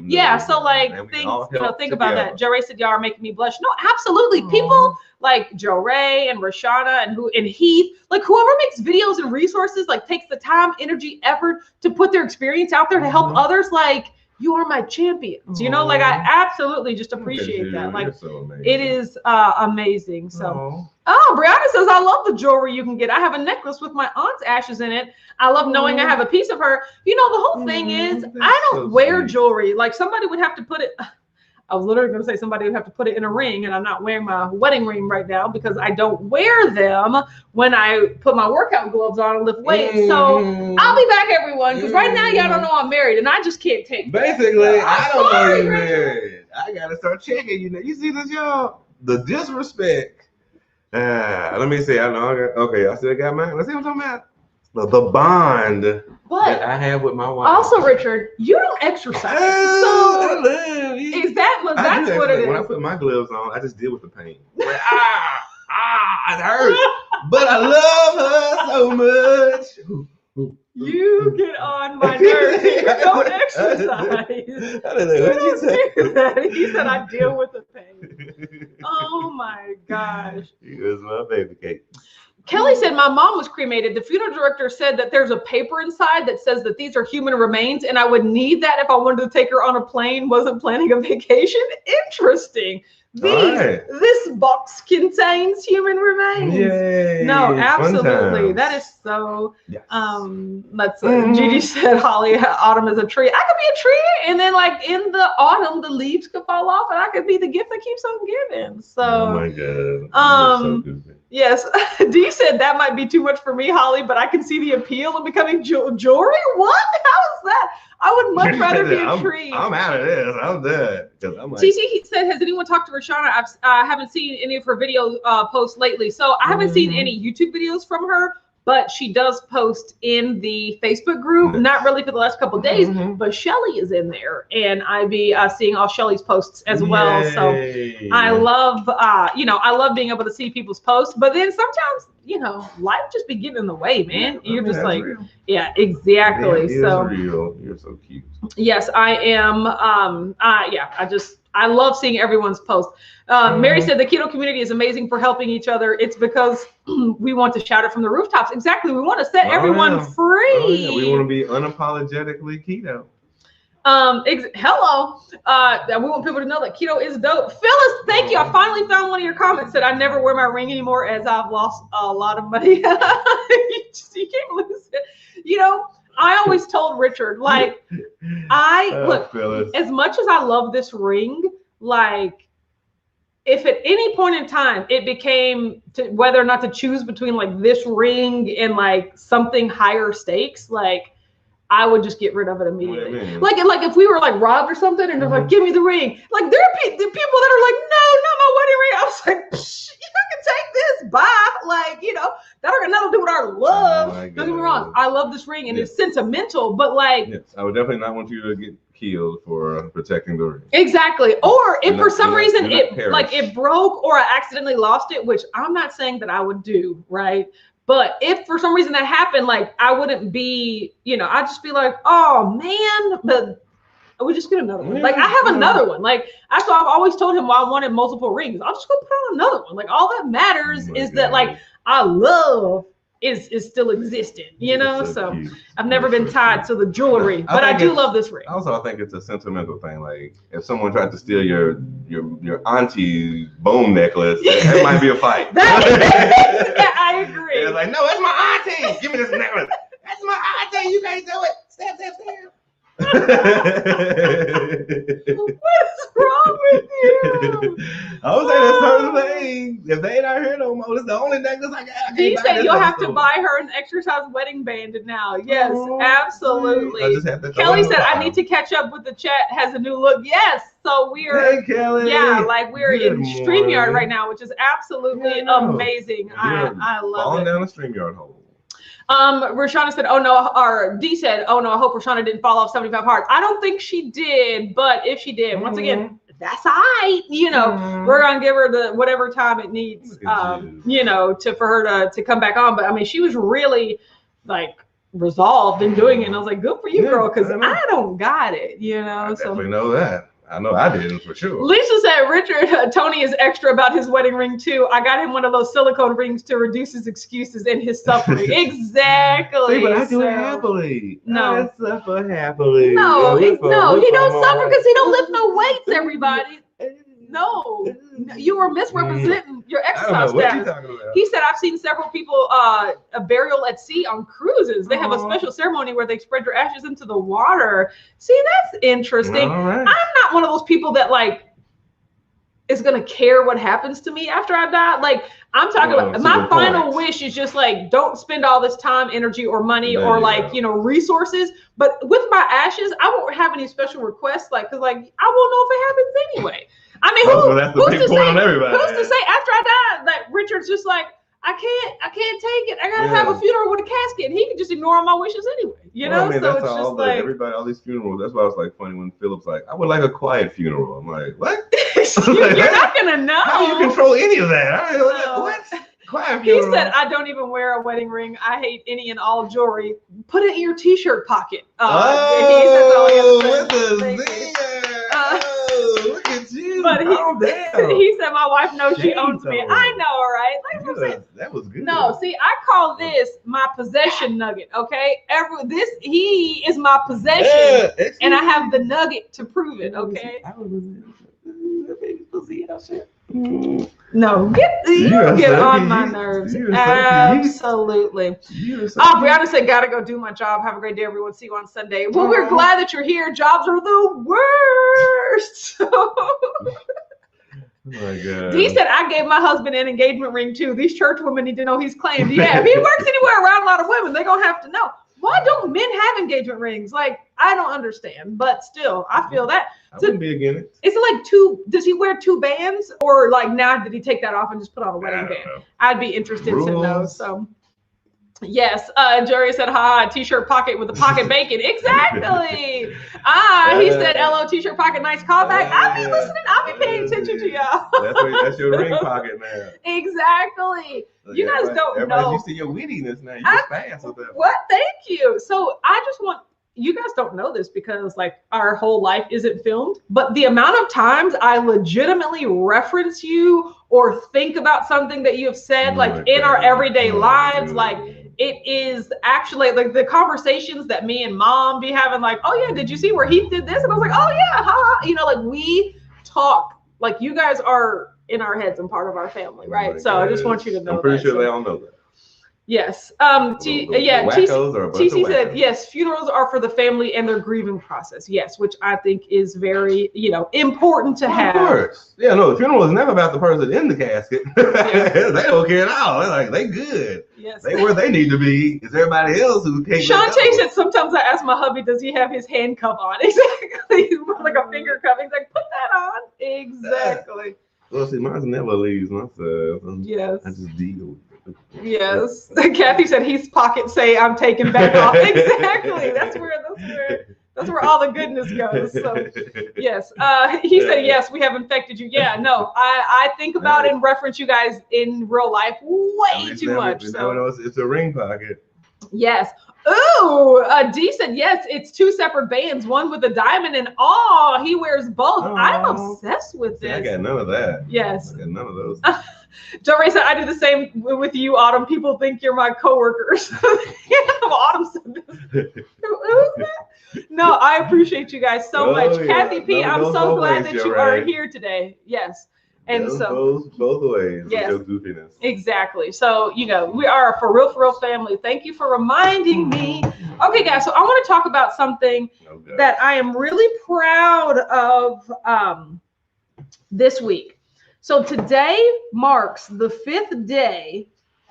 Yeah. So like things, think about that. Joe Ray said, y'all are making me blush. No, absolutely. People like Joe Ray and Rashana and Heath, like whoever makes videos and resources, like takes the time, energy, effort to put their experience out there to help others. Like, you are my champions. You know, like I absolutely just appreciate that. Like so it is amazing. So Brianna says, I love the jewelry you can get. I have a necklace with my aunt's ashes in it. I love knowing I have a piece of her. You know, the whole thing is I don't wear jewelry. Like somebody would have to put it. I was literally going to say somebody would have to put it in a ring, and I'm not wearing my wedding ring right now because I don't wear them when I put my workout gloves on and lift weights. So I'll be back, everyone, because right now y'all don't know I'm married, and I just can't take Basically, I don't know you're married. I got to start checking you now. You see this, y'all? The disrespect. Let me see. I know. Okay, I still got mine. Let's see what I'm talking about. The bond that I have with my wife. Also, Richard, you don't exercise. I love you. That's what it is. When I put my gloves on, I just deal with the pain. Like, it hurts. But I love her so much. You get on my nerves. You don't exercise. I don't know what you said. He said I deal with the pain. Oh my gosh. He was my baby cake. Kelly said, my mom was cremated. The funeral director said that there's a paper inside that says that these are human remains, and I would need that if I wanted to take her on a plane, wasn't planning a vacation. Interesting. This box contains human remains. Yay, no, absolutely. That is so. Yes. Gigi said, Holly, autumn is a tree. I could be a tree, and then like in the autumn, the leaves could fall off, and I could be the gift that keeps on giving. So. Oh my God. So goofy. Yes, Dee said that might be too much for me, Holly, but I can see the appeal of becoming jewelry. What? How is that? I would much rather be a tree. I'm out of this. I'm dead. TC said, has anyone talked to Rashana? I haven't seen any of her video posts lately. So I haven't seen any YouTube videos from her, but she does post in the Facebook group. Not really for the last couple of days, but Shelly is in there, and I be seeing all Shelly's posts as well. So I love, I love being able to see people's posts. But then sometimes, life just be getting in the way, man. You're just like, real. Yeah, exactly. So real. You're so cute. Yes, I am. I love seeing everyone's posts. Mary said the keto community is amazing for helping each other. It's because we want to shout it from the rooftops. Exactly. We want to set everyone free. We want to be unapologetically keto. Hello. We want people to know that keto is dope. Phyllis, thank you. I finally found one of your comments that I never wear my ring anymore as I've lost a lot of money. You can't lose it. I always told Richard, like, Phyllis, as much as I love this ring, like, if at any point in time it became whether or not to choose between like this ring and like something higher stakes, like, I would just get rid of it immediately. Like if we were like robbed or something and they're like, give me the ring. Like there are people that are like, no, not my wedding ring. I was like, you can take this, bye. Like, that'll got nothing to do with our love. Don't get me wrong. I love this ring and it's sentimental, but like. Yes, I would definitely not want you to get killed for protecting the ring. Exactly. Or if for some reason it broke or I accidentally lost it, which I'm not saying that I would do, right? But if for some reason that happened, like I wouldn't be, I'd just be like, oh man, but I would just get another one. Like I have another one. Like that's why I've always told him why I wanted multiple rings. I'll just go put on another one. Like all that matters is that like I love is still existent, so cute. I've never been tied to the jewelry, but I do love this ring. Also, I think it's a sentimental thing. Like if someone tried to steal your auntie's bone necklace, that might be a fight. I agree. It's like, no, that's my auntie. Give me this necklace. That's my auntie. You can't do it. Stab. What is wrong with you? I was saying there's certain things. If they ain't out here no more, it's the only necklace I got. You said you'll have to buy her an exercise wedding band now. Yes, absolutely. I just have to Kelly said, I need to catch up with the chat. Has a new look. Yes. So we're we're in StreamYard right now, which is absolutely amazing. I love falling it. Down the StreamYard hole. Rashana said, oh no, or Dee said, oh no, I hope Rashana didn't fall off 75 hearts. I don't think she did, but if she did, once again, that's all right. We're gonna give her the whatever time it needs, for her to come back on. But I mean, she was really like resolved in doing it, and I was like, good for you, girl, because I don't got it, I definitely know that. I know I didn't for sure. Lisa said, Richard, Tony is extra about his wedding ring too. I got him one of those silicone rings to reduce his excuses and his suffering. Exactly. See, but I do it happily. No. I suffer happily. No, he don't suffer because he don't lift no weights, everybody. No, you were misrepresenting your exercise status. He said, I've seen several people a burial at sea on cruises. They have a special ceremony where they spread your ashes into the water. See, that's interesting. Right. I'm not one of those people that like is gonna care what happens to me after I die. Like I'm talking about my final wish is just like don't spend all this time, energy, or money or like resources. But with my ashes, I won't have any special requests, like because like I won't know if it happens anyway. I mean, who's to say after I die that Richard's just like, I can't take it. I gotta have a funeral with a casket, and he can just ignore all my wishes anyway. You know, I mean, so that's it's all just like everybody, all these funerals. That's why it's like funny when Philip's like, I would like a quiet funeral. I'm like, what? You're not gonna know. How do you control any of that? What? Quiet funeral. He said, I don't even wear a wedding ring. I hate any and all jewelry. Put it in your t-shirt pocket. Look at you. But he said, my wife knows she owns me. I know, right? Like that was good. No, see, I call this my possession nugget, okay? He is my possession, and I have the nugget to prove it, okay? No, get on my nerves. Absolutely. Brianna said, gotta go do my job. Have a great day, everyone. See you on Sunday. Well, we're glad that you're here. Jobs are the worst. Oh my God. He said, I gave my husband an engagement ring too. These church women need to know he's claimed. Yeah, if he works anywhere around a lot of women, they're gonna have to know. Why don't men have engagement rings? Like, I don't understand, but still, I feel that. I wouldn't be against it. Is it like does he wear two bands? Or like now did he take that off and just put on a wedding band? I'd be interested to know. So yes, Jerry said, t-shirt pocket with a pocket bacon. Exactly. He said, LO t-shirt pocket, nice callback. I'll be listening. I'll be paying attention to y'all. That's your ring pocket now. Exactly. You guys don't know. You see your wittiness now. You just fast with that. What? Thank you. So I just want, you guys don't know this because like our whole life isn't filmed, but the amount of times I legitimately reference you or think about something that you have said, like in our everyday lives, like it is actually like the conversations that me and mom be having, like, oh yeah, did you see where he did this? And I was like, oh yeah, like we talk, like you guys are in our heads and part of our family, right? So I just want you to know. I'm pretty sure they all know that. Yes. TC said, yes, funerals are for the family and their grieving process. Yes, which I think is very, important to have. Of course. Yeah, no, the funeral is never about the person in the casket. They don't care at all. They're like, they good. Yes. They where they need to be. It's everybody else who can't. Shantae said, sometimes I ask my hubby, does he have his handcuff on? Exactly. Like a finger cuff. He's like, put that on. Exactly. Well, see, mine never leaves myself. Yes. I just deal with it. Yes. Kathy said his pockets say I'm taking back off. Exactly. That's where all the goodness goes. So yes. He said, yes, we have infected you. Yeah, no, I think about and reference you guys in real life way too much. So it's a ring pocket. Yes. Ooh, D said, yes, it's two separate bands, one with a diamond and he wears both. I'm obsessed with this. I got none of that. Yes. I got none of those. Joe Ray said, I do the same with you, Autumn. People think you're my coworkers. Autumn said this. Who's that? No, I appreciate you guys so much. Yeah. Kathy P, I'm so glad that you are here today. Yes. And so both ways. Yes, with your goofiness. Exactly. So, we are a for real family. Thank you for reminding me. Okay, guys, so I want to talk about something that I am really proud of this week. So today marks the 5th day,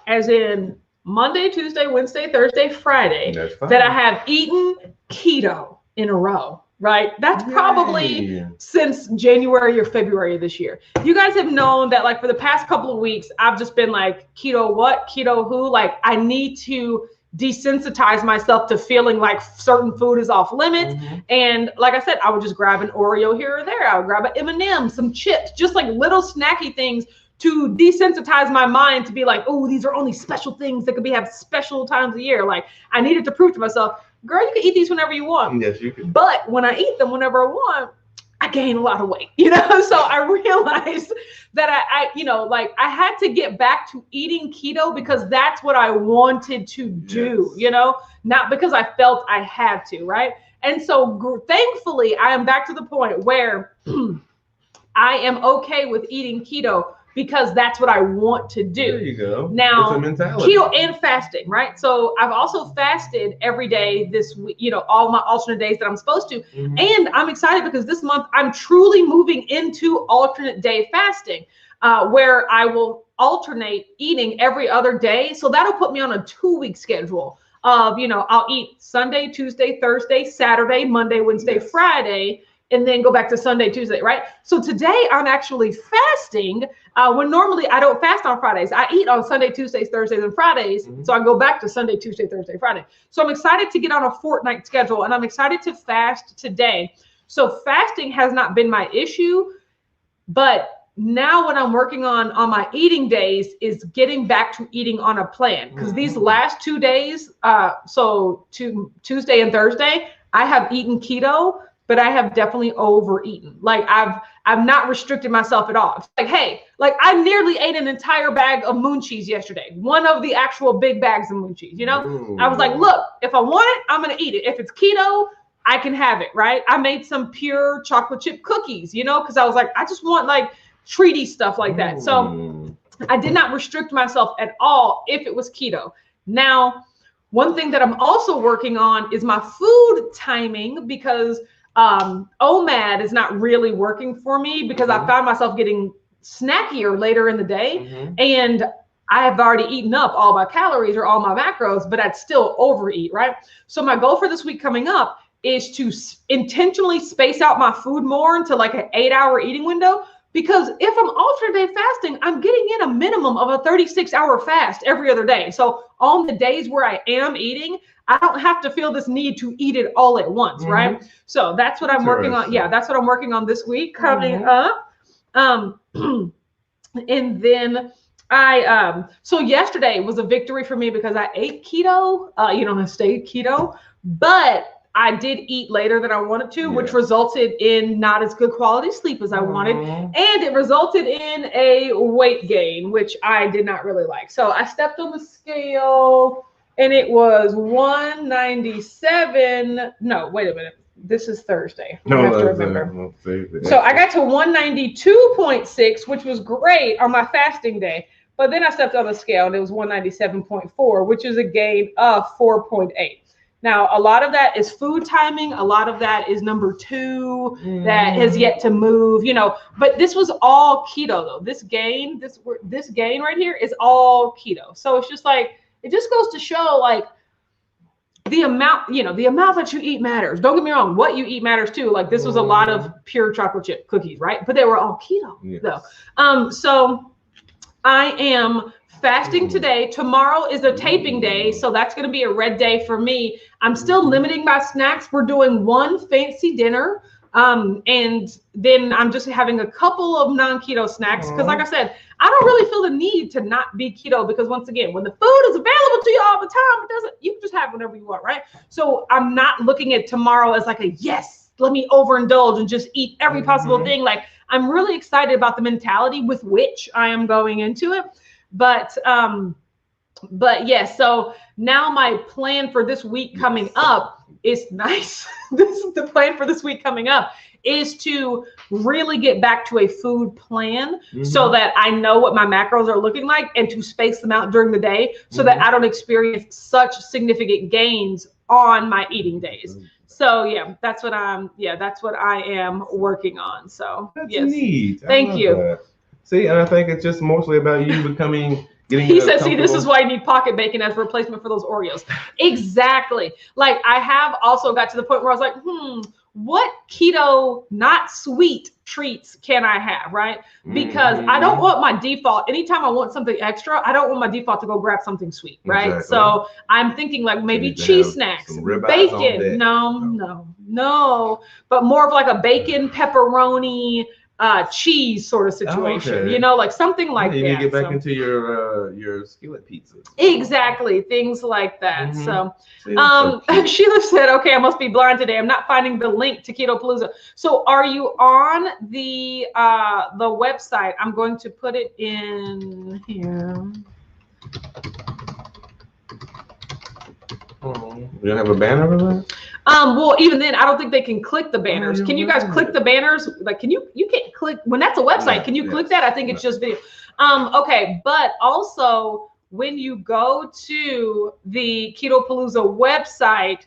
as in Monday, Tuesday, Wednesday, Thursday, Friday, that I have eaten keto in a row. Right? That's probably since January or February of this year. You guys have known that like for the past couple of weeks, I've just been like, keto what? Keto who? Like I need to desensitize myself to feeling like certain food is off limits. And like I said, I would just grab an Oreo here or there. I would grab an M&M, some chips, just like little snacky things to desensitize my mind to be like, oh, these are only special things that could have special times a year. Like I needed to prove to myself, girl, you can eat these whenever you want. Yes, you can. But when I eat them whenever I want, I gained a lot of weight, you know? So I realized that I had to get back to eating keto because that's what I wanted to do, you know, not because I felt I had to, right? And so thankfully, I am back to the point where I am okay with eating keto because that's what I want to do. There you go. Now, it's a mentality. Keto and fasting, right? So I've also fasted every day this week, you know, all my alternate days that I'm supposed to. And I'm excited because this month I'm truly moving into alternate day fasting, where I will alternate eating every other day. So that'll put me on a 2-week schedule of, you know, I'll eat Sunday, Tuesday, Thursday, Saturday, Monday, Wednesday, Friday, and then go back to Sunday, Tuesday, right? So today I'm actually fasting when normally I don't fast on Fridays. I eat on Sunday, Tuesdays, Thursdays, and Fridays. So I go back to Sunday, Tuesday, Thursday, Friday. So I'm excited to get on a fortnight schedule, and I'm excited to fast today. So fasting has not been my issue, but now what I'm working on my eating days is getting back to eating on a plan. Because these last 2 days, so Tuesday and Thursday, I have eaten keto, but I have definitely overeaten. Like I've not restricted myself at all. It's like, hey, like I nearly ate an entire bag of moon cheese yesterday. One of the actual big bags of moon cheese, you know? I was like, look, if I want it, I'm gonna eat it. If it's keto, I can have it, right? I made some pure chocolate chip cookies, you know, because I was like, I just want like treaty stuff like that. So I did not restrict myself at all if it was keto. Now, one thing that I'm also working on is my food timing, because OMAD is not really working for me because I found myself getting snackier later in the day, and I have already eaten up all my calories or all my macros, but I'd still overeat, right? So my goal for this week coming up is to intentionally space out my food more into like an 8-hour eating window, because if I'm alternate day fasting, I'm getting in a minimum of a 36-hour fast every other day. So on the days where I am eating, I don't have to feel this need to eat it all at once, right? So that's what I'm working on. Yeah, that's what I'm working on this week coming up. And then so yesterday was a victory for me because I ate keto, you know, I stayed keto, but I did eat later than I wanted to, which resulted in not as good quality sleep as I wanted. And it resulted in a weight gain, which I did not really like. So I stepped on the scale and it was 197. No, wait a minute. This is Thursday. I have to remember. So I got to 192.6, which was great on my fasting day. But then I stepped on the scale and it was 197.4, which is a gain of 4.8. Now, a lot of that is food timing. A lot of that is number 2 that has yet to move, you know, but this was all keto though. This gain right here is all keto. So it's just like, it just goes to show like the amount, you know, the amount that you eat matters. Don't get me wrong. What you eat matters too. Like this was a lot of pure chocolate chip cookies, right? But they were all keto though. So I am fasting today. Tomorrow is a taping day, so that's going to be a red day for me. I'm still limiting my snacks. We're doing one fancy dinner, and then I'm just having a couple of non-keto snacks because, like I said, I don't really feel the need to not be keto because, once again, when the food is available to you all the time, you can just have whatever you want, right? So I'm not looking at tomorrow as like a yes, let me overindulge and just eat every possible thing. Like I'm really excited about the mentality with which I am going into it. But yes, so now my plan for this week coming up is nice. This is the plan for this week coming up is to really get back to a food plan so that I know what my macros are looking like and to space them out during the day so that I don't experience such significant gains on my eating days. So that's what I am working on. So that's neat. Thank you. That. See, and I think it's just mostly about you getting. He says, see, this is why you need pocket bacon as a replacement for those Oreos. Exactly. Like I have also got to the point where I was like, what keto, not sweet treats can I have, right? Because I don't want my default, anytime I want something extra, I don't want my default to go grab something sweet, right? Exactly. So I'm thinking like maybe cheese snacks, bacon. No, but more of like a bacon, pepperoni, cheese sort of situation, okay. you know, like something like you that. need to get back into your skillet pizza. Exactly, things like that. Mm-hmm. So, So Sheila said, "Okay, I must be blind today. I'm not finding the link to Keto Palooza." So, are you on the website? I'm going to put it in here. You don't have a banner for that? Well, even then, I don't think they can click the banners. Can you guys click the banners? Like, you can't click when that's a website. Can you click that? I think it's just video. Okay, but also when you go to the Keto Palooza website,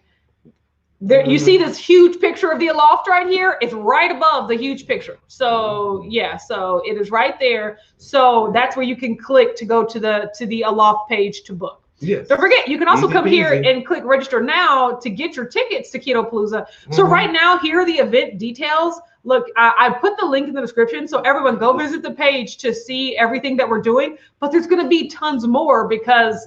there you see this huge picture of the Aloft right here. It's right above the huge picture. So yeah, so it is right there. So that's where you can click to go to the Aloft page to book. Yes. Don't forget, you can also come here and click register now to get your tickets to Keto Palooza. So right now, here are the event details. Look, I put the link in the description, so everyone go visit the page to see everything that we're doing. But there's going to be tons more because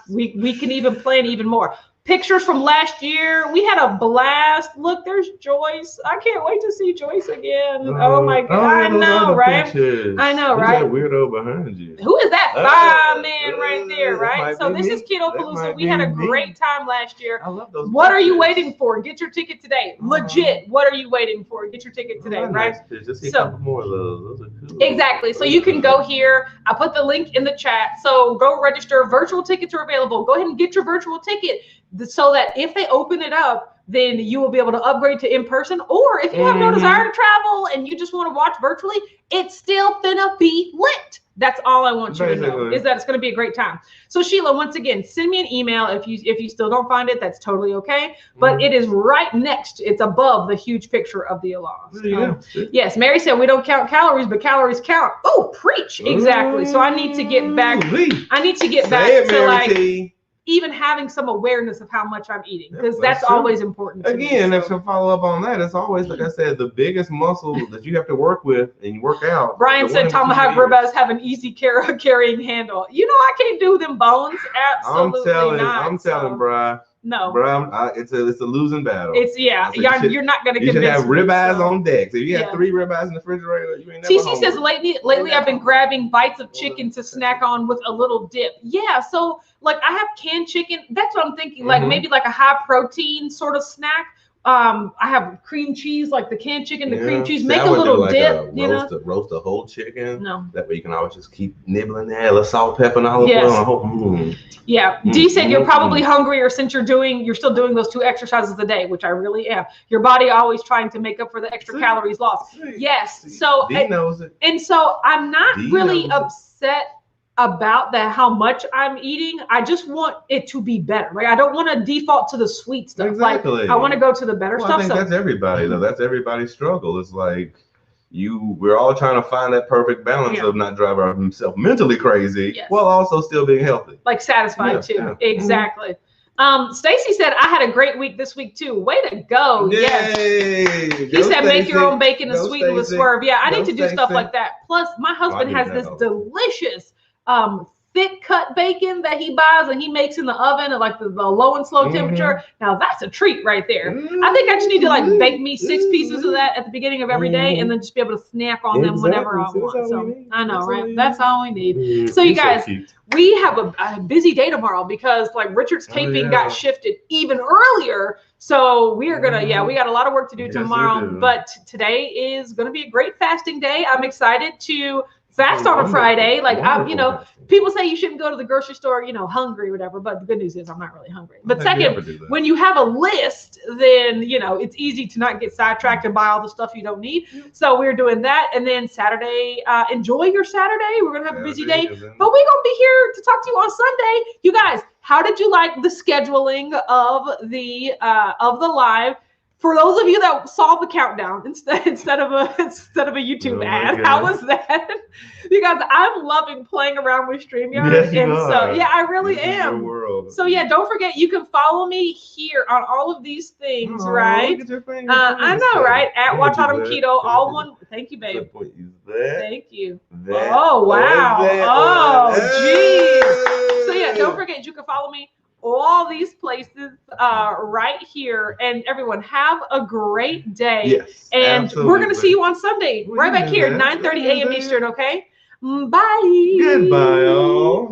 we can even plan even more. Pictures from last year, we had a blast. Look, there's Joyce. I can't wait to see Joyce again. Oh my God, I know, right? Pictures. I know, Who's right? that weirdo behind you? Who is that man right there, right? So this is Keto Palooza. We had a great time last year. I love those. What are you waiting for? Get your ticket today. Legit. What are you waiting for? Get your ticket today, right? Just so more of those. Those are cool. Exactly. So you can go here. I put the link in the chat. So go register. Virtual tickets are available. Go ahead and get your virtual ticket so that if they open it up, then you will be able to upgrade to in person. Or if you have no desire to travel and you just want to watch virtually, it's still finna be lit. That's all I want you to know, is that it's going to be a great time. So Sheila, once again, send me an email if you still don't find it. That's totally okay. But it is right next. It's above the huge picture of the Aloft. Yes, Mary said we don't count calories, but calories count. Oh, preach! Exactly. So I need to get back. I need to get back to like even having some awareness of how much I'm eating, because that's always important. Again, to follow up on that, it's always, like I said, the biggest muscle that you have to work with and you work out. Brian said tomahawk ribeyes have an easy carrying handle. You know, I can't do them bones. Absolutely not. I'm telling, Brian. No, bro, it's a losing battle. It's you're not gonna convince me. You should have ribeyes on deck. So if you have 3 ribeyes in the refrigerator, you ain't never TC says lately I've been grabbing bites of chicken to snack on with a little dip. Yeah, so like I have canned chicken. That's what I'm thinking. Like maybe like a high protein sort of snack. I have cream cheese, like the canned chicken, the cream cheese. Make a little dip. Roast a whole chicken. No. That way you can always just keep nibbling there. A little salt, pepper, and olive oil. Yeah. D said you're probably hungrier since you're still doing those 2 exercises a day, which I really am. Your body always trying to make up for the extra calories lost. Yes. So D knows it. And so I'm not really upset about how much I'm eating. I just want it to be better. Like I don't want to default to the sweet stuff. Exactly. Like I want to go to the better stuff. I think that's everybody though. That's everybody's struggle. It's like we're all trying to find that perfect balance of not driving ourselves mentally crazy while also still being healthy. Like satisfied too. Yeah. Exactly. Stacy said, I had a great week this week too. Way to go. Yay. Yes. He said, make your own bacon and sweeten with Swerve. Yeah, I need to do stuff like that. Plus, my husband has this delicious thick cut bacon that he buys and he makes in the oven at like the low and slow temperature. Now that's a treat right there. I think I just need to like bake me 6 pieces of that at the beginning of every day and then just be able to snack on them whenever I want. So I know, right? That's all we need. So you guys, we have a busy day tomorrow because like Richard's taping got shifted even earlier. So we are gonna, we got a lot of work to do tomorrow. But today is gonna be a great fasting day. I'm excited to fast on a Friday. Like people say you shouldn't go to the grocery store, hungry or whatever. But the good news is I'm not really hungry. But second, when you have a list, then it's easy to not get sidetracked and buy all the stuff you don't need. So we're doing that. And then Saturday, enjoy your Saturday. We're gonna have a busy day, but we're gonna be here to talk to you on Sunday. You guys, how did you like the scheduling of the live? For those of you that saw the countdown instead of a YouTube ad, how was that? You guys, I'm loving playing around with StreamYard, I really am. So don't forget, you can follow me here on all of these things, right? I know, right? At Watch Autumn Keto, all one. Thank you, babe. Thank you. Oh wow. Oh geez. So don't forget, you can follow me all these places right here. And everyone, have a great day. Yes, and absolutely. We're going to see you on Sunday, right back here, 9:30 a.m. Eastern, okay? Bye. Goodbye, all.